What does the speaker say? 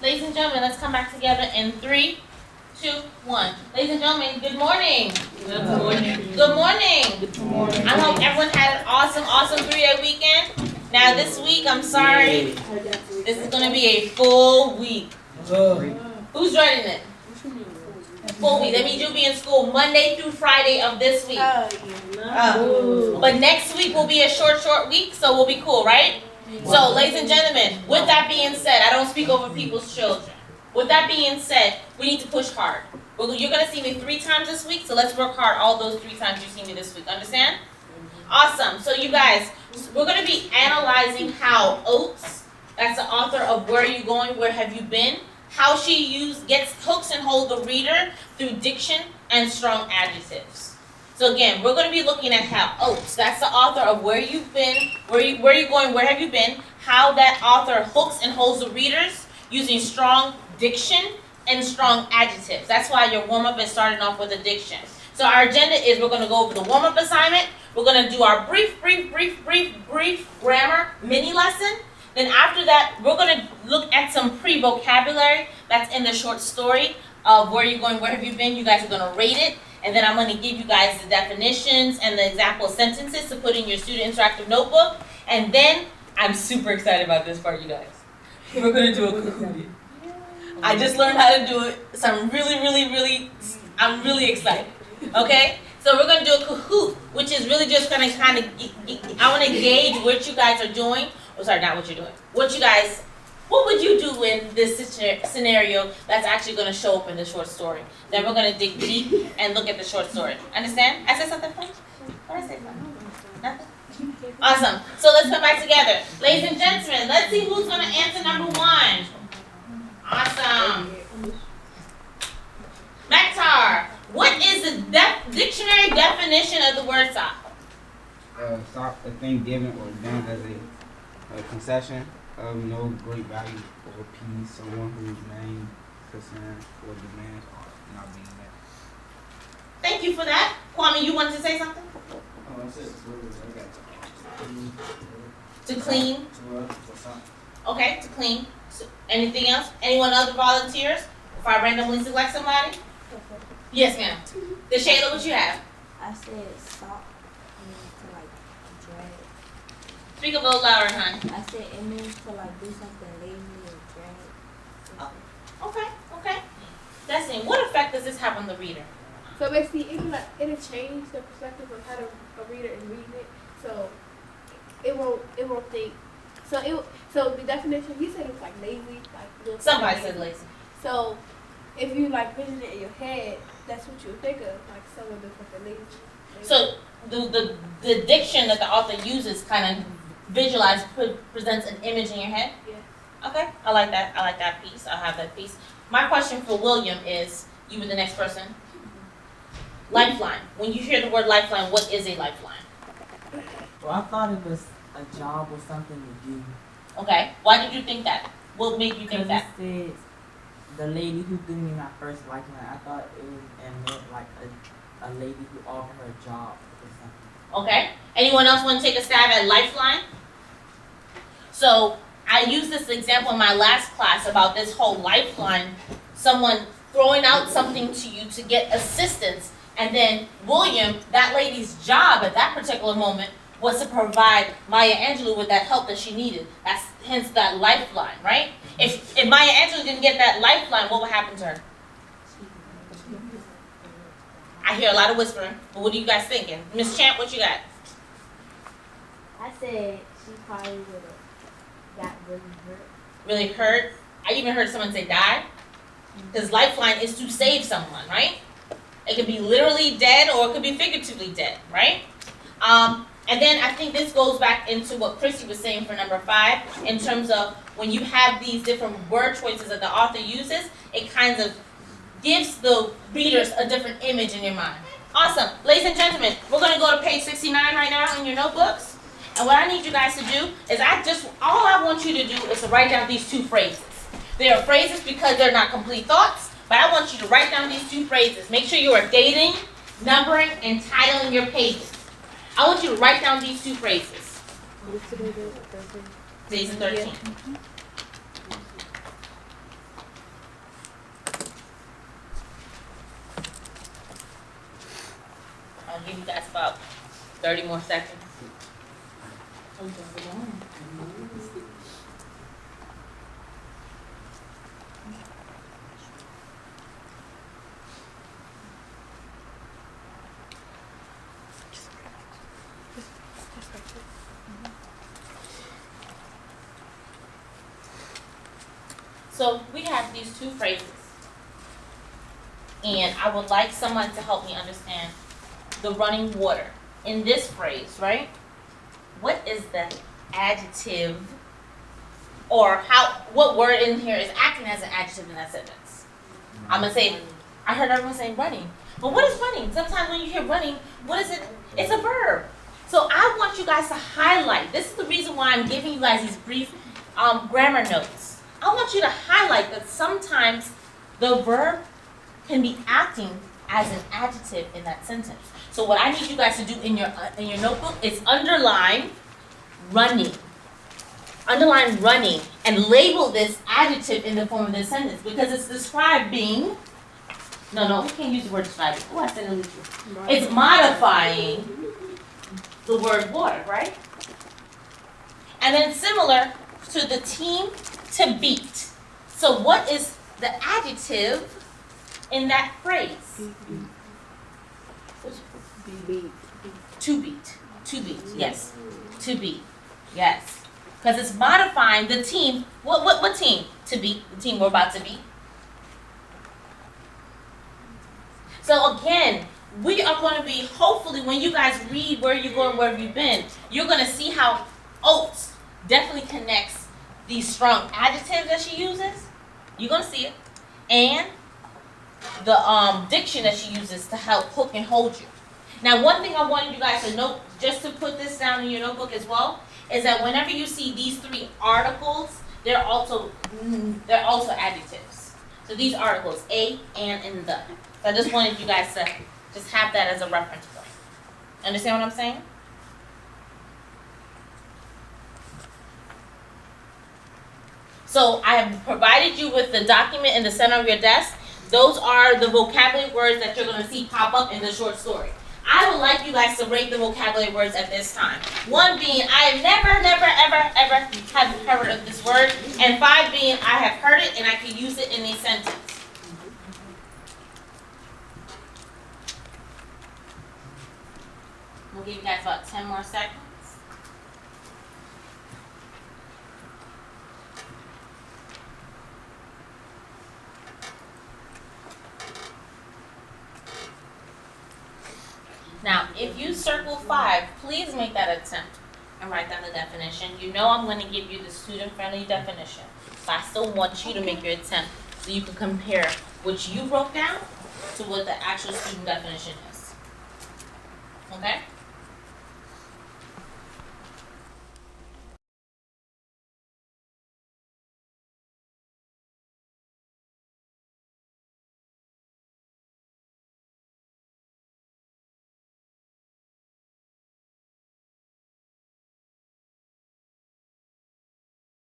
Ladies and gentlemen, let's come back together in 3, 2, 1. Ladies and gentlemen, good morning. Good morning. Good morning. Good morning. I hope everyone had an awesome 3-day weekend. Now this week, I'm sorry, this is going to be a full week. Who's writing it? Full week. That means you'll be in school Monday through Friday of this week. But next week will be a short week, so we'll be cool, right? So, ladies and gentlemen, with that being said, I don't speak over people's children. With that being said, we need to push hard. You're going to see me 3 times this week, so let's work hard all those 3 times you see me this week. Understand? Awesome. So, you guys, we're going to be analyzing how Oates, that's the author of Where Are You Going, Where Have You Been, how she hooks and holds the reader through diction and strong adjectives. So again, we're going to be looking at how Oates, that's the author of Where You've Been, Where Are You Going, Where Have You Been, how that author hooks and holds the readers using strong diction and strong adjectives. That's why your warm-up is starting off with a diction. So our agenda is we're going to go over the warm-up assignment, we're going to do our brief grammar mini lesson. Then after that, we're going to look at some pre-vocabulary that's in the short story of Where Are You Going, Where Have You Been. You guys are going to rate it. And then I'm going to give you guys the definitions and the example sentences to put in your student interactive notebook. And then, I'm super excited about this part, you guys. We're going to do a Kahoot. I just learned how to do it, so I'm really excited. Okay? So we're going to do a Kahoot, which is really just going to kind of, I want to gauge what you guys are doing. Oh, sorry, not what you're doing. What would you do in this scenario that's actually going to show up in the short story? Then we're going to dig deep and look at the short story. Understand? I said something funny? What did I say funny? Nothing? Awesome. So let's come back together. Ladies and gentlemen, let's see who's going to answer number 1. Awesome. Maktar, what is the dictionary definition of the word sock? Sock, a thing given or done as a concession of no great value or appease, someone whose main concern or demands are not being met. Thank you for that. Kwame, you wanted to say something? Oh, I said To clean? Okay, to clean. So, anything else? Anyone other volunteers? If I randomly select somebody? Yes, ma'am. Shayla, what you have? I said sock means to like drag. Speak a little louder, hon. I said it means to like do something lazy or drag. Okay. That's it. What effect does this have on the reader? So basically, it'll change the perspective of how a reader is reading it. So it won't think. So the definition, you said it's like lazy, like Somebody said lazy. So if you like vision it in your head, that's what you would think of, like someone doing something lazy. So the diction that the author uses kind of presents an image in your head? Yeah. Okay, I like that piece. I'll have that piece. My question for William is, you were the next person. Lifeline. When you hear the word lifeline, what is a lifeline? Well, I thought it was a job or something to do. Okay, why did you think that? What made you think that? It said the lady who gave me my first lifeline, I thought it was and meant like a lady who offered her a job or something. Okay, anyone else want to take a stab at lifeline? So I used this example in my last class about this whole lifeline, someone throwing out something to you to get assistance, and then William, that lady's job at that particular moment was to provide Maya Angelou with that help that she needed. That's hence that lifeline, right? If Maya Angelou didn't get that lifeline, what would happen to her? I hear a lot of whispering, but what are you guys thinking? Miss Champ, what you got? I said she probably would have got really hurt. Really hurt? I even heard someone say die. Because lifeline is to save someone, right? It could be literally dead or it could be figuratively dead, right? And then I think this goes back into what Chrissy was saying for number 5, in terms of when you have these different word choices that the author uses, it kind of gives the readers a different image in your mind. Awesome. Ladies and gentlemen, we're going to go to page 69 right now in your notebooks. And what I need you guys to do is all I want you to do is to write down these 2 phrases. They are phrases because they're not complete thoughts, but I want you to write down these 2 phrases. Make sure you are dating, numbering, and titling your pages. I want you to write down these 2 phrases. Today's the 13th. gonna give you guys about 30 more seconds. So we have these two phrases, and I would like someone to help me understand the running water. In this phrase, right? What is the adjective, or what word in here is acting as an adjective in that sentence? I'm gonna say, I heard everyone saying running. But what is running? Sometimes when you hear running, what is it? It's a verb. So I want you guys to highlight. This is the reason why I'm giving you guys these brief grammar notes. I want you to highlight that sometimes the verb can be acting as an adjective in that sentence. So what I need you guys to do in your notebook is underline running. Underline running and label this adjective in the form of this sentence because it's describing. No, we can't use the word describing. Oh, I said it. It's modifying the word water, right? And then similar to the team to beat. So what is the adjective in that phrase? To beat. Yes. To beat. Yes. Because it's modifying the team. What team? To beat. The team we're about to beat. So again, we are going to be, hopefully, when you guys read Where You Going, Where Have You Been, you're going to see how Oates definitely connects these strong adjectives that she uses. You're going to see it. And the diction that she uses to help hook and hold you. Now, one thing I wanted you guys to note, just to put this down in your notebook as well, is that whenever you see these three articles, they're also adjectives. So these articles, a, and the. So I just wanted you guys to just have that as a reference point. Understand what I'm saying? So I have provided you with the document in the center of your desk. Those are the vocabulary words that you're going to see pop up in the short story. I would like you guys to rate the vocabulary words at this time. 1 being, I have never, ever have heard of this word. And 5 being, I have heard it and I can use it in a sentence. We'll give you guys about 10 more seconds. Now, if you circle 5, please make that attempt and write down the definition. You know I'm going to give you the student-friendly definition, but I still want you to make your attempt so you can compare what you wrote down to what the actual student definition is. Okay?